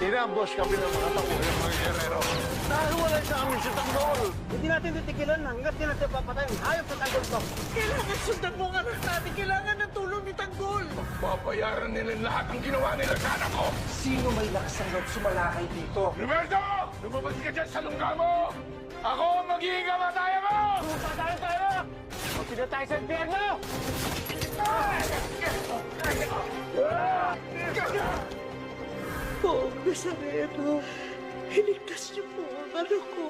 Inambos kami ng mga tauhan ng mga Guerrero. Nahiwalay sa amin si Tanggol. Hindi natin titigilan hanggat di natin papatayin. Hayop sa Tanggol to. Kailangan sundan mo ang anak natin. Kailangan ng tulong ni Tanggol. Papayaran nila lahat ang ginawa nila sa anak ko. Sino may lakas ng loob sumalakay dito? Roberto! Lumabas ka dyan sa lungga mo! Ako ang magiging kamataya mo! Patayin tayo! Magpina tayo sa impyerno! Poong Nazareno, iligtas niyo po ang anak ko.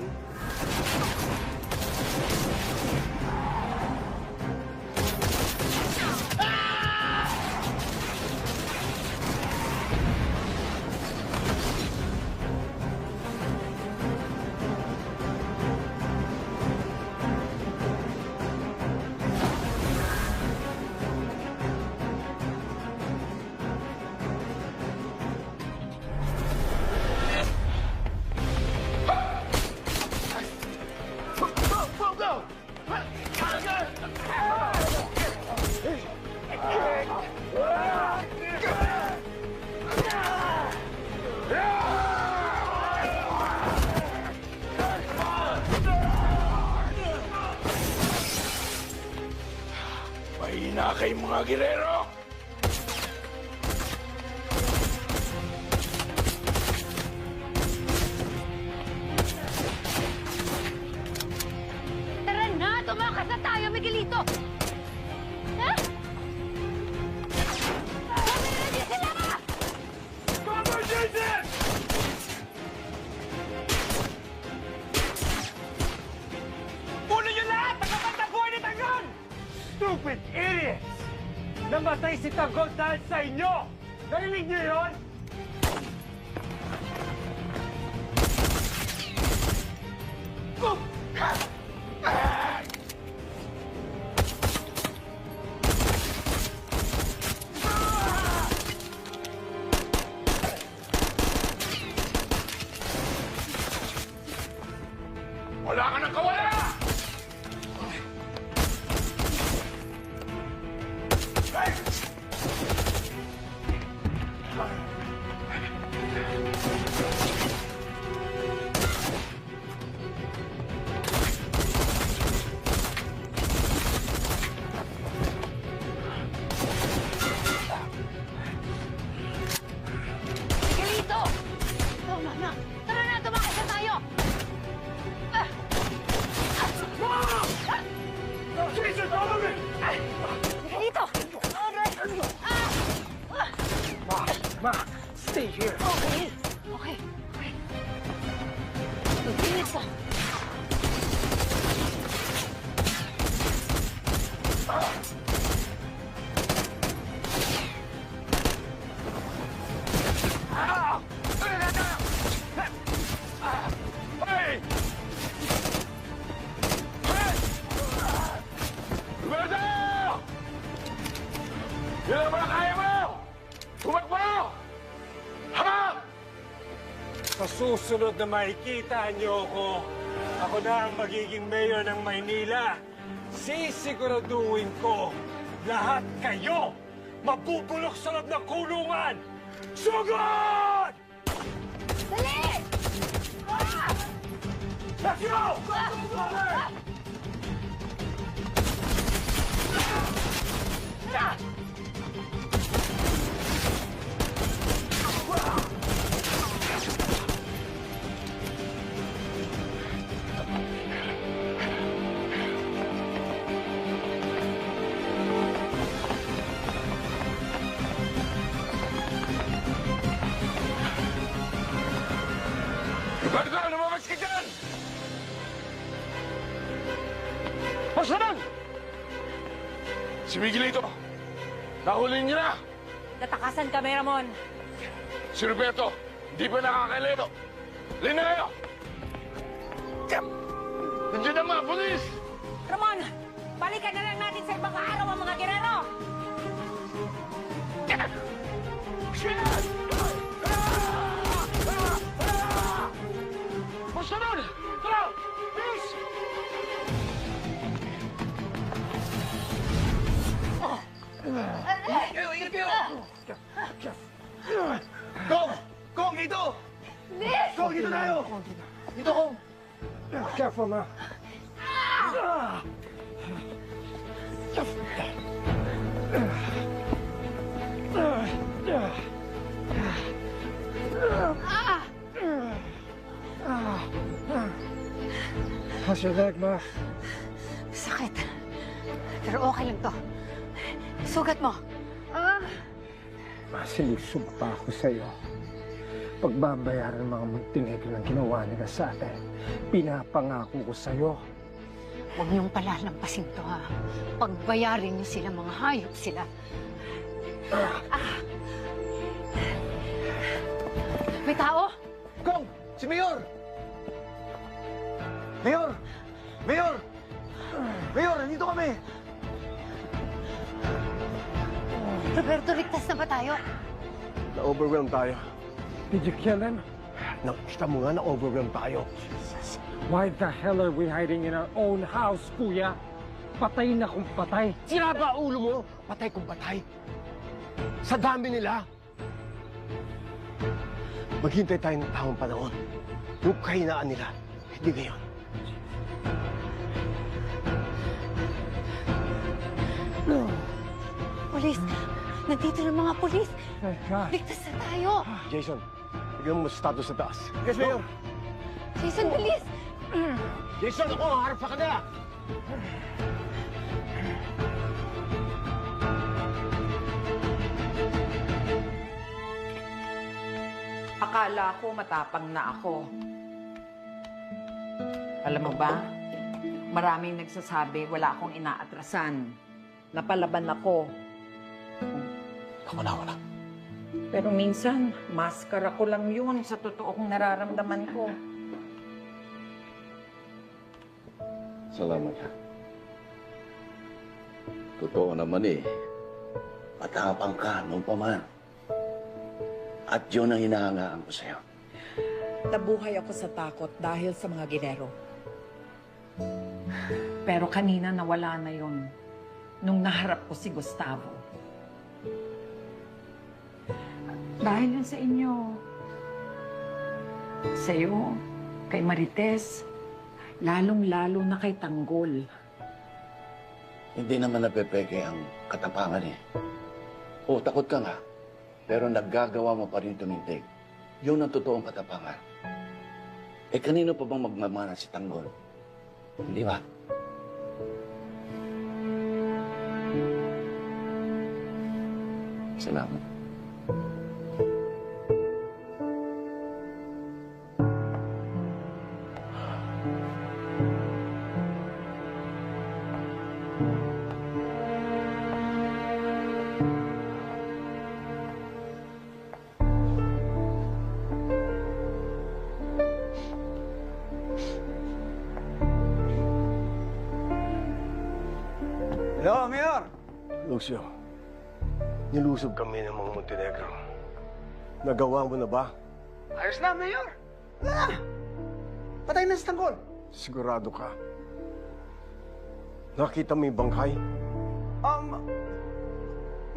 Mahina kayong mga Guerrero! Tara na! Tumakas na tayo, Miguelito! Ha? Meron din sila! Cover, Jason! Puno niyo lahat! Pagkapat buhay ni Tanggol! Stupid idiots! Namatay si Tanggol dahil sa inyo! Narinig niyo yun? Wala ka ng kawala! Miguelito! Tama na! Tara na! Tumakas na tayo! Jason, follow me! Miguelito! Ma, stay here. Okay. Okay. Okay. Bilis na. Hey! Roberto! Yan ang mga kaya mo! Tumakbo! Ha? Sa susunod na makikita niyo ako na ang magiging mayor ng Maynila. Sisiguraduhin ko, lahat kayo mabubulok sa loob ng kulungan! Sugod! Dali! Let's go! Roberto, lumabas ka dyan! Pasanan! Si Miguelito, nahuli niyo na! Natakasan kami, Ramon. Si Roberto, di pa nakakailito. Lina kayo! Nandiyan ang mga polis! Ramon! Balikan na lang natin sa ibang araw ang mga Guerrero! Pasanan! Tara! Bilis! Kong! Kong, dito! Dito tayo! Dito ko! Careful na. How's your leg, ma? Sakit. Pero okay lang to. Sugat mo. Masilusog pa ako sa'yo. Pagbabayaran ng mga Montenegro ng ginawa nila sa atin, pinapangako ko sa'yo. Huwag niyong palalampasin to, ha? Pagbayarin niyo sila, mga hayop sila. May tao? Kong! Si Mayor! Mayor! Mayor! Mayor, nandito kami! Roberto, ligtas na ba tayo? Na-overwhelm tayo. Did you kill him? Nakita mo nga, na-overwhelm tayo. Why the hell are we hiding in our own house, kuya? Patay na kung patay. Sira ba ulo mo? Patay kung patay. Sa dami nila. Maghintay tayo ng tamang panahon. Yung kahinaan nila, hindi ngayon. Polis! Nandito ng mga polis! Teka. Ligtas na tayo! Jason, bigyan mo status sa taas. Yes, Mayor. Jason, bilis! Jason, ako, harap sa kanya. Akala ko matapang na ako. Alam mo ba, maraming nagsasabi wala akong inaatrasan. Napalaban ako. Ako na, wala. Pero minsan, maskara ko lang yun sa totoo kong nararamdaman ko. Salamat ha. Totoo naman eh. Matapang ka noon pa man. At yun ang hinahangaan ko sa'yo. Nabuhay ako sa takot dahil sa mga ginero. Pero kanina nawala na yun nung naharap ko si Gustavo. Dahil yan sa inyo. Sa'yo, kay Marites, lalong-lalo na kay Tanggol. Hindi naman napepeke ang katapangan eh. Oo, takot ka nga. Pero naggagawa mo pa rin tumintig. Yun ang totoong katapangan. Eh, kanino pa bang magmamana si Tanggol? Hindi ba? Salamat. Hello, Mayor! Lucio, nilusob kami ng mga Montenegro. Nagawa mo na ba? Ayos na, Mayor. Wala na. Patay na si Tanggol. Sigurado ka? Nakita mo yung bangkay?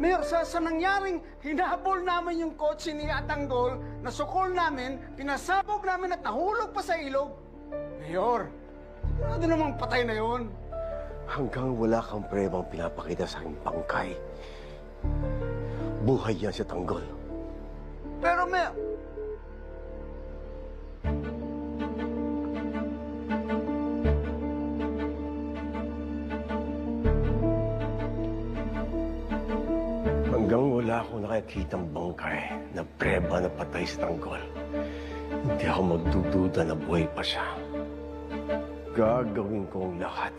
Mayor, sa nangyaring hinahabol namin yung kotse ni Tanggol, nasukol namin, pinasabog namin at nahulog pa sa ilog. Mayor, sigurado namang patay na yon. Hanggang wala kang prebang pinapakita sa aking bangkay. Buhay yan si Tanggol. Pero, Mayor... Hanggang wala akong nakikitang bangkay na preba na patay si Tanggol, hindi ako magdududa na buhay pa siya. Gagawin ko ang lahat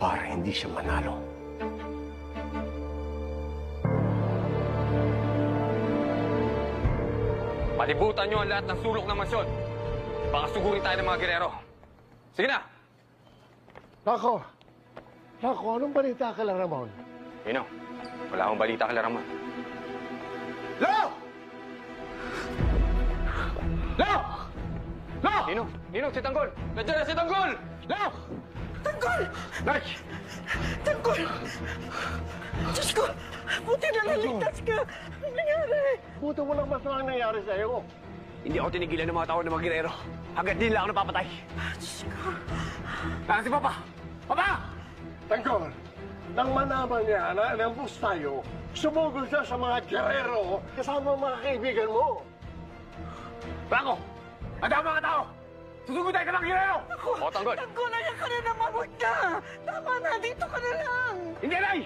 para hindi siya manalo. Palibutan niyo ang lahat ng sulok ng mansyon. Baka sugurin tayo ng mga gerero. Sige na! Nako, anong balita ka lang, Ramon? Nino, wala akong balita kay Laramon. Lo! Lo! Lo! Nino, si Tanggol! Nandiyan na si Tanggol! Lo! Tanggol! Nay! Tanggol! Diyos ko! Buti na naligtas ka! Ano nangyari? Buto walang masamang nangyari sa'yo. Hindi ako tinigilan ng mga tao ng mga girero. Hanggat di nila ako napapatay. Nasaan si Papa? Papa! Tanggol, nang manaman niya na inambus tayo, sumugol siya sa mga gerero kasama ang mga kaibigan mo. Franco! Handa ang mga tao! Susugod tayo sa mga girero! O, Tanggol! Tanggol, ayan ka na naman. Huwag ka. Tama na, dito ka na lang. Hindi, Nay!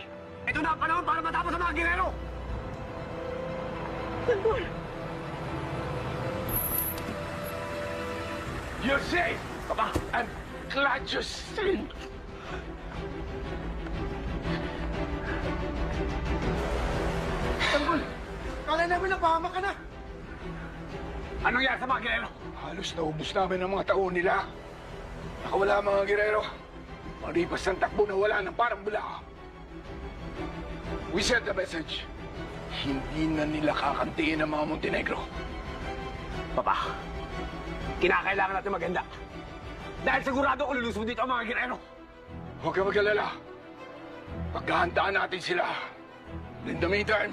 Ito na ang panahon para matapos ang mga girero! Tanggol. You're safe! Papa! I'm glad you're safe! Tanggol, kala namin napahamak ka na. Anong nangyari sa mga girero? Halos naubos namin ang mga taon nila. Nakawala ang mga girero. Maripas ng takbo na wala ng parang bula. We sent the message. Hindi na nila kakantiin ang mga Montenegro. Papa, kinakailangan natin maganda. Dahil sigurado ako lulusog dito ang mga girero. Huwag ka mag-alala. Pagkahandaan natin sila. In the meantime,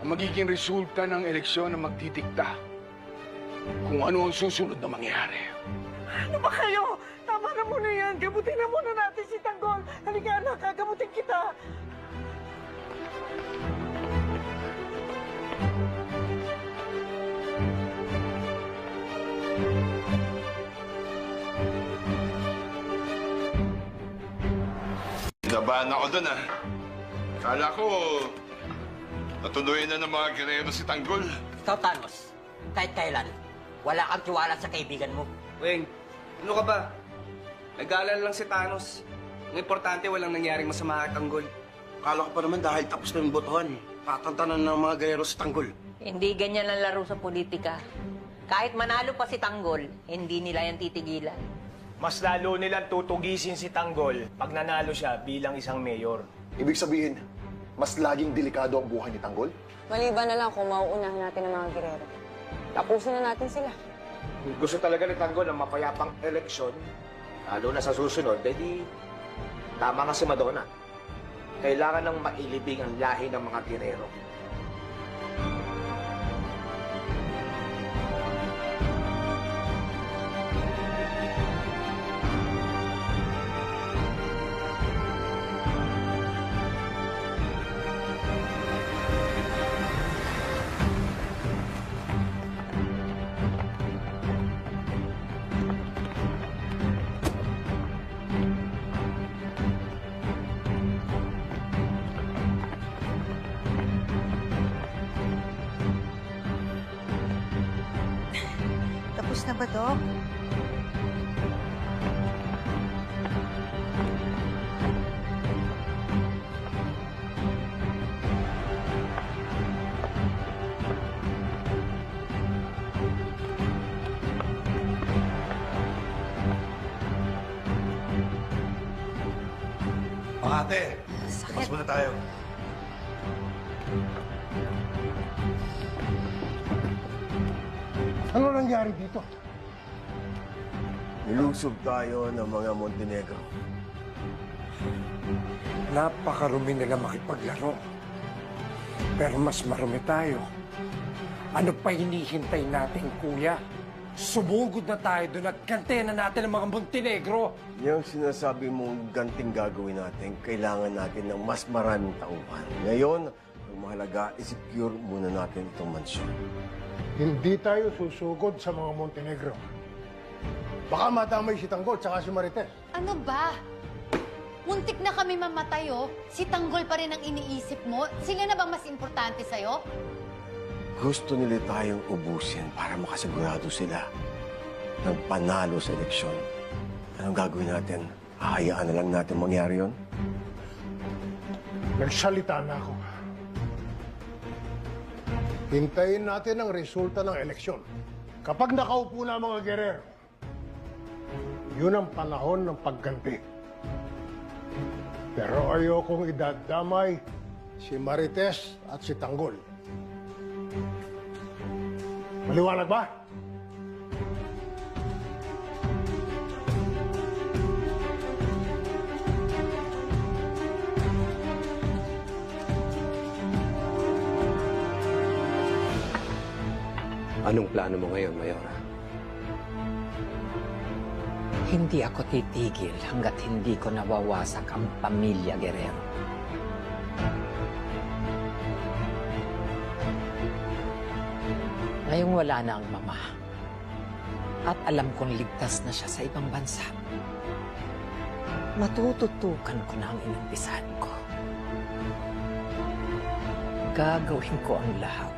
ang magiging resulta ng eleksyon na magtitikta kung ano ang susunod na mangyari. Ano ba kayo? Tama na muna yan. Gamutin na muna natin si Tanggol. Halika anak, gagamutin kita. Kinabahan ako dun, ah. Kala ko, natuloy na ng mga girero si Tanggol. Ikaw, Thanos, kahit kailan, wala kang tiwala sa kaibigan mo. Weng, ano ka ba? Nag-aalala lang si Thanos. Ang importante, walang nangyaring masama kay Tanggol. Akala ko pa naman dahil tapos na yung botohan, tatantanan ng mga gayero sa Tanggol. Hindi ganyan ang laro sa politika. Kahit manalo pa si Tanggol, hindi nila yan titigilan. Mas lalo nilang tutugisin si Tanggol pag nanalo siya bilang isang mayor. Ibig sabihin, mas laging delikado ang buhay ni Tanggol? Maliban na lang kung mauunahan natin ang mga girero. Tapusin na natin sila. Kung gusto talaga ni Tanggol ng mapayapang eleksyon, lalo na sa susunod, edi tama nga si Madonna. Kailangan ng mailibing ang lahi ng mga girero. Tapos na ba, Doc? Ate, tapos muna tayo. Ano nangyari dito? Nilusob tayo ng mga Montenegro. Napakarumi nila makipaglaro. Pero mas marumi tayo. Ano pa hinihintay natin, kuya? Sumugod na tayo doon at gantihan na natin ang mga Montenegro. Yung sinasabi mong ganting gagawin natin, kailangan natin ng mas maraming tauhan. Ngayon, ang mahalaga, i-secure muna natin itong mansyon. Hindi tayo susugod sa mga Montenegro. Baka madamay si Tanggol tsaka si Marites. Ano ba? Muntik na kami mamatay, oh. Si Tanggol pa rin ang iniisip mo. Sila na bang mas importante sa'yo? Gusto nila tayong ubusin para makasigurado sila ng panalo sa eleksyon. Anong gagawin natin? Hahayaan na lang natin mangyari yon? Nagsalita na ako. Hintayin natin ang resulta ng eleksyon. Kapag nakaupo na ang mga gerero, yun ang panahon ng pagganti. Pero ayokong idadamay si Marites at si Tanggol. Maliwanag ba? Anong plano mo ngayon, Mayora? Hindi ako titigil hanggat hindi ko nawawasak ang pamilya Guerrero. Ngayong wala na ang mama. At alam kong ligtas na siya sa ibang bansa. Matututukan ko na ang inumpisahan ko. Gagawin ko ang lahat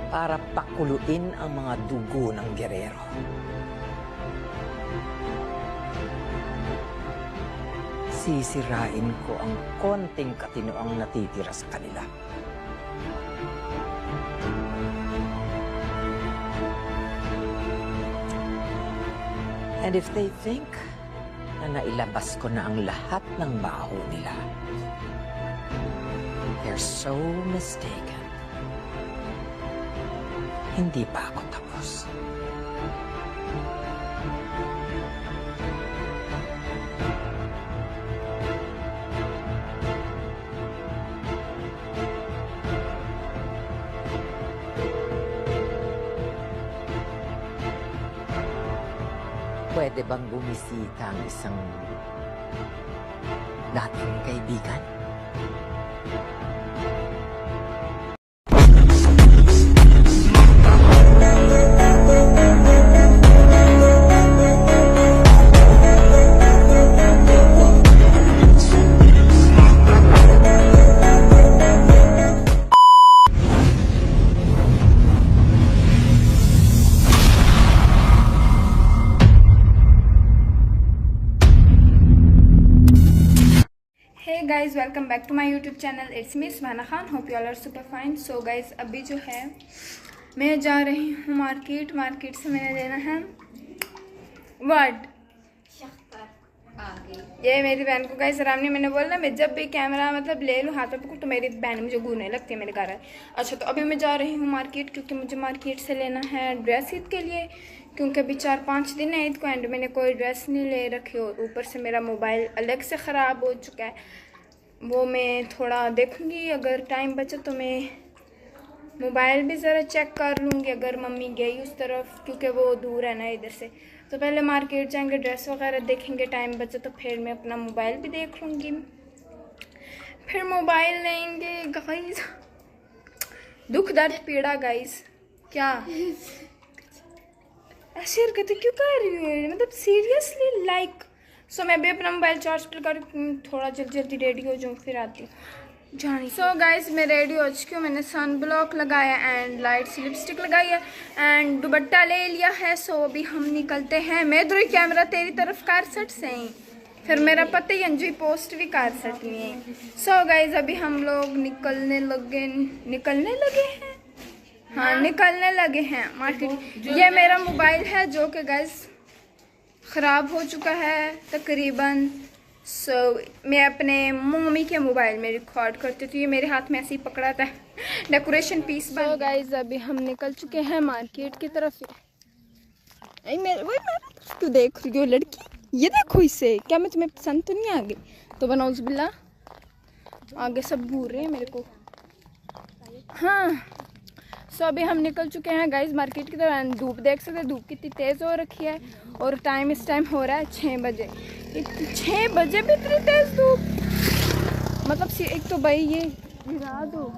para pakuluin ang mga dugo ng Guerrero. Sisirain ko ang konting katinoang natitira sa kanila. And if they think na nailabas ko na ang lahat ng baho nila, they're so mistaken. Hindi pa ako tapos. Pwede bang bumisita ang isang dating kaibigan? Hey guys, welcome back to my YouTube channel. It's me Suhana Khan. Hope you all are super fine. So guys, अभी जो है मैं जा रही हूँ मार्केट से मैंने लेना है वर्ड। ये मेरी बहन को गाइस आराम नहीं, मैंने बोला मैं जब भी कैमरा मतलब ले लूँ हाथ में पकड़ तो मेरी बहन मुझे घूरने लगती है मेरे घर। अच्छा तो अभी मैं जा रही हूँ मार्केट क्योंकि मुझे मार्केट से लेना है ड्रेस ईद के लिए, क्योंकि अभी 4-5 दिन है ईद को एंड मैंने कोई ड्रेस नहीं ले रखी और ऊपर से मेरा मोबाइल अलग से ख़राब हो चुका है। वो मैं थोड़ा देखूँगी, अगर टाइम बचा तो मैं मोबाइल भी ज़रा चेक कर लूँगी अगर मम्मी गई उस तरफ, क्योंकि वो दूर है ना इधर से। तो पहले मार्केट जाएंगे, ड्रेस वगैरह देखेंगे, टाइम बचा तो फिर मैं अपना मोबाइल भी देख लूँगी, फिर मोबाइल लेंगे। गाइस दुख दर्द पीड़ा गाइस, क्या ऐसी हरकतें क्यों कर रही हूँ, मतलब सीरियसली लाइक। सो मैं भी अपना मोबाइल चार्ज पर कर थोड़ा जल्दी रेडी हो जाऊँ फिर आती हूँ जानी। सो गाइस मैं रेडी हो चुकी हूँ, मैंने सन ब्लॉक लगाया एंड लाइट सी लिपस्टिक लगाई है एंड दुपट्टा ले लिया है। सो अभी हम निकलते हैं। मैं इधर ही कैमरा तेरी तरफ कर सट से ही, फिर मेरा पता ही अंजू पोस्ट भी कर सकती है। सो गाइस अभी हम लोग निकलने लगे हैं मार्केट। ये मेरा मोबाइल है जो कि गाइस ख़राब हो चुका है तकरीबन। सो मैं अपने मम्मी के मोबाइल में रिकॉर्ड करती थी, ये मेरे हाथ में ऐसे ही पकड़ा था डेकोरेशन पीस। सो गाइस अभी हम निकल चुके हैं मार्केट की तरफ। तू देख रही हो लड़की, ये देखो इसे, क्या मैं तुम्हें पसंद तो नहीं आ गई? तो बनाउज बिल्ला आगे सब घूर रहे हैं मेरे को। हाँ सो अभी हम निकल चुके हैं गाइस मार्केट की तरफ। धूप देख सकते हैं, धूप कितनी तेज़ हो रखी है और टाइम इस टाइम हो रहा है 6 बजे। 6 बजे भी इतनी तेज़ धूप, मतलब एक तो भाई ये गिरा दो।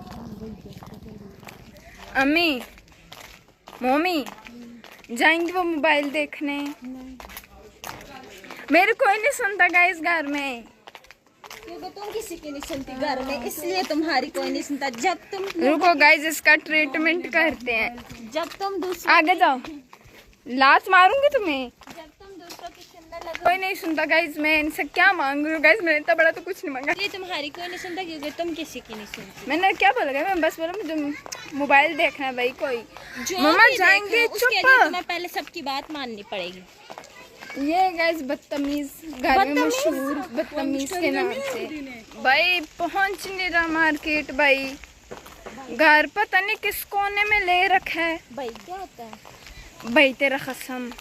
अम्मी मम्मी जाएंगी वो मोबाइल देखने, मेरे कोई नहीं सुनता गाइस घर में, क्योंकि तुम किसी की नहीं सुनती घर में, इसलिए तुम्हारी कोई नहीं सुनता। जब तुम रुको गाइस इसका ट्रीटमेंट करते हैं। जब तुम दूसरों आगे जाओ, लात मारूंगी तुम्हें। जब तुम दूसरों की सुनने लगो कोई नहीं सुनता गाइस, मैं इनसे क्या मांग रही हूँ गाइस, मैंने इतना बड़ा तो कुछ नहीं मांगा। ये तुम्हारी कोई नहीं सुनता क्योंकि तुम किसी की नहीं सुनती। मैंने क्या बोला, मैं बस बोला मुझे मोबाइल देखना है भाई। कोई जो मम्मा भी जाएंगे देख लो, उसके लिए चुप। तुम्हें पहले सबकी बात माननी पड़ेगी। ये गाइस बदतमीज घर में मशहूर बदतमीज के नाम से भाई पहुंच नहीं रहा मार्केट। भाई घर पता नहीं किस कोने में ले रखा है। भाई क्या होता है? भाई तेरा कसम,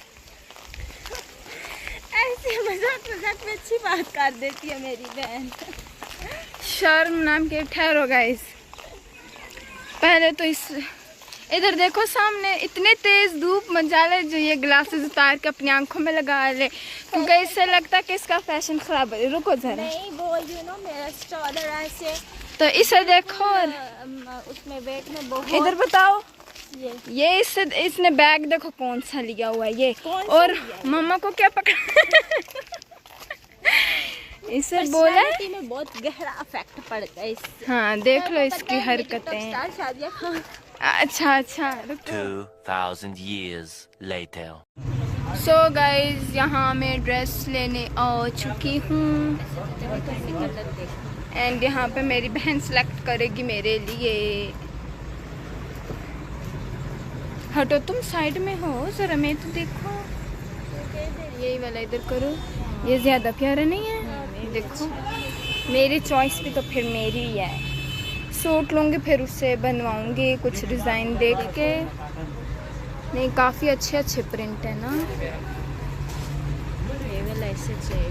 ऐसे मजाक में अच्छी बात कर देती है मेरी बहन। शर्म नाम के ठहरो गाइस, पहले तो इधर देखो सामने इतने तेज धूप मचाले जो ये ग्लासेस उतार के अपनी आंखों में लगा ले, क्योंकि इससे लगता है कि इसका फैशन खराब है। रुको जरा, नहीं बोल रही हूँ ना, मेरा स्टॉल ऐसे तो इसे देखो और उसमें बैग में बहुत। इधर बताओ, ये इसने बैग देखो कौन सा लिया हुआ है ये, और मम्मा को क्या पकड़ा इसे बोला में बहुत गहरा इफेक्ट पड़ गया इससे। हाँ देख लो इसकी हरकतें। अच्छा 2000 years later. सो गाइज यहाँ मैं ड्रेस लेने आ चुकी हूँ एंड यहाँ पे मेरी बहन सेलेक्ट करेगी मेरे लिए। हटो तुम साइड में हो जरा, मैं तो देखो, यही वाला इधर करो, ये ज्यादा प्यारा नहीं है? देखो मेरी चॉइस भी तो फिर मेरी ही है। सूट लूँगी फिर उससे बनवाऊँगी कुछ डिज़ाइन देख के। नहीं काफ़ी अच्छे अच्छे प्रिंट है ना। ये वाला ऐसे चाहिए,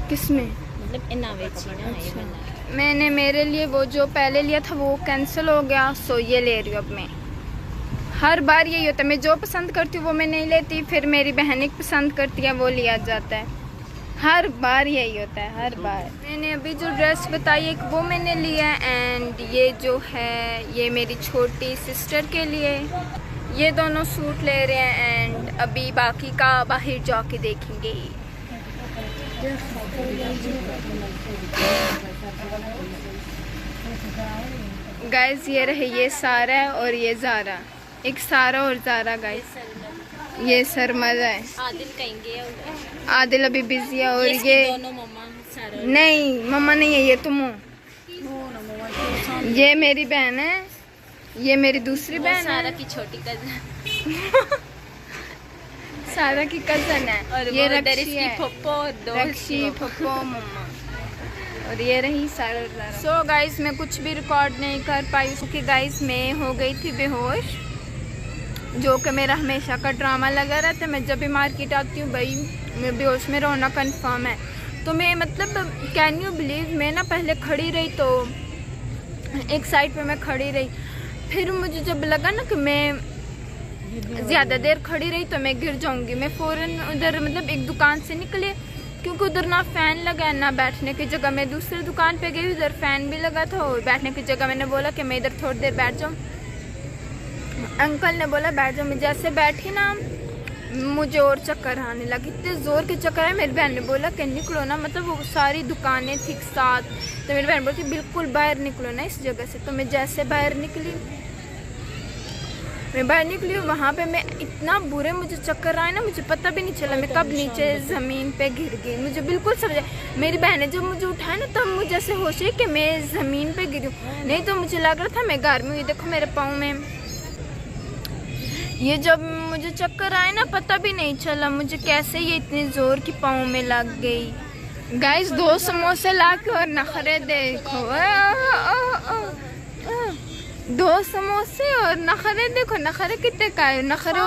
किसमें? मतलब इनावेची ना। अच्छा मैंने मेरे लिए वो जो पहले लिया था वो कैंसिल हो गया, सो ये ले रही हूँ अब मैं। हर बार यही होता है, मैं जो पसंद करती हूँ वो मैं नहीं लेती, फिर मेरी बहन एक पसंद करती है वो लिया जाता है। हर बार यही होता है, हर बार। मैंने अभी जो ड्रेस बताई एक वो मैंने लिया एंड ये जो है ये मेरी छोटी सिस्टर के लिए। ये दोनों सूट ले रहे हैं एंड अभी बाकी का बाहर जाके देखेंगे। गाइस ये रहे, ये सारा और ये ज़ारा, एक सारा और ज़ारा। गाइस ये सरमजा है। आदिल कहेंगे, आदिल अभी बिजी है और ये दोनों मम्मा सारा। नहीं मम्मा नहीं है, ये तुम हो। ये मेरी बहन है, ये मेरी दूसरी बहन है, सारा की छोटी कजन सारा की कजन है, और ये वो रक्षी है, रक्षी पप्पो मम्मा, और ये रही सारा। सो गाइस मैं कुछ भी रिकॉर्ड नहीं कर पाई क्योंकि गाइस मैं हो गई थी बेहोश, जो कि मेरा हमेशा का ड्रामा लगा रहता है। मैं जब भी मार्केट आती हूँ भाई मैं बेहोश में रोना कंफर्म है। तो मैं मतलब कैन यू बिलीव, मैं ना पहले खड़ी रही तो एक साइड पे मैं खड़ी रही, फिर मुझे जब लगा ना कि मैं ज़्यादा देर खड़ी रही तो मैं गिर जाऊंगी, मैं फ़ौरन उधर मतलब एक दुकान से निकले, क्योंकि उधर ना फ़ैन लगा है ना बैठने की जगह। मैं दूसरी दुकान पे गई, उधर फ़ैन भी लगा था और बैठने की जगह। मैंने बोला कि मैं इधर थोड़ी देर बैठ जाऊँ। अंकल ने बोला बैठ जाओ। मैं जैसे बैठी ना मुझे और चक्कर आने लगे, इतने ज़ोर के चक्कर है। मेरी बहन ने बोला कि निकलो ना, मतलब वो सारी दुकानें थी साथ, तो मेरी बहन बोलती बिल्कुल बाहर निकलो ना इस जगह से। तो मैं जैसे बाहर निकली, वहाँ पे मैं इतना बुरे मुझे चक्कर आए ना, मुझे पता भी नहीं चला मैं कब नीचे ज़मीन पे गिर गई। मुझे बिल्कुल समझ, मेरी बहन ने जब मुझे उठाया ना तब मुझे ऐसे होश है कि मैं ज़मीन पे गिरी हूँ, नहीं तो मुझे लग रहा था मैं घर में हुई। देखो मेरे पाँव में ये जब मुझे चक्कर आए ना पता भी नहीं चला मुझे कैसे ये इतनी ज़ोर की पाँव में लग गई। गाइस 2 समोसे ला के और नखरे देखो, 2 समोसे और नखरे देखो, नखरे कितने का है। नखरे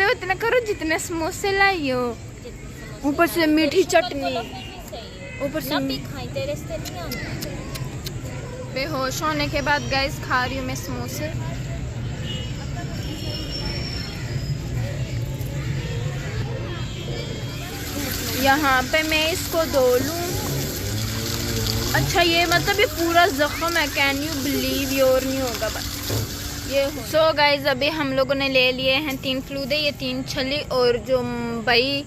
उतने करो जितने समोसे लाई हो, ऊपर से मीठी चटनी, ऊपर से बेहोश होने के बाद गाइस खा रही हूँ मैं समोसे। यहाँ पे मैं इसको धो लूँ। अच्छा ये मतलब ये पूरा जख्म है, कैन यू बिलीव, ये और नहीं होगा बस ये। सो गाइज अभी हम लोगों ने ले लिए हैं 3 फलूदे, ये 3 छली, और जो भाई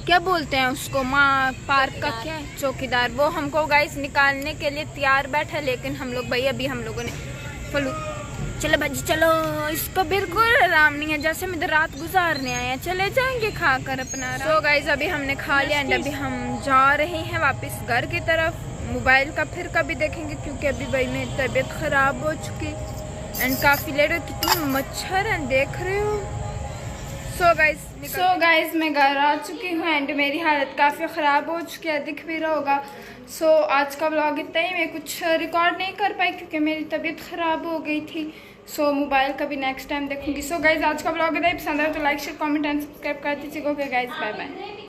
क्या बोलते हैं उसको, माँ पार्क का क्या है, चौकीदार, वो हमको गाइज निकालने के लिए तैयार बैठा। लेकिन हम लोग भाई अभी हम लोगों ने चलो भाजी चलो, इसको बिल्कुल आराम नहीं है, जैसे हम इधर रात गुजारने आए हैं, चले जाएंगे खा कर अपना। सो गाइज अभी हमने खा लिया एंड अभी हम जा रहे हैं वापस घर की तरफ। मोबाइल का फिर कभी देखेंगे क्योंकि अभी भाई मेरी तबीयत ख़राब हो चुकी एंड काफ़ी लेट, कितने मच्छर हैं देख रहे हो। सो गाइज मैं घर आ चुकी हूँ एंड मेरी हालत काफ़ी ख़राब हो चुकी है, दिख भी रहा होगा। सो आज का व्लॉग इतना ही, मैं कुछ रिकॉर्ड नहीं कर पाई क्योंकि मेरी तबीयत ख़राब हो गई थी। सो मोबाइल का भी नेक्स्ट टाइम देखूंगी। सो गाइज आज का व्लॉग इतना ही, पसंद आया तो like share comment and subscribe कर दीजिएगा। Okay guys bye bye.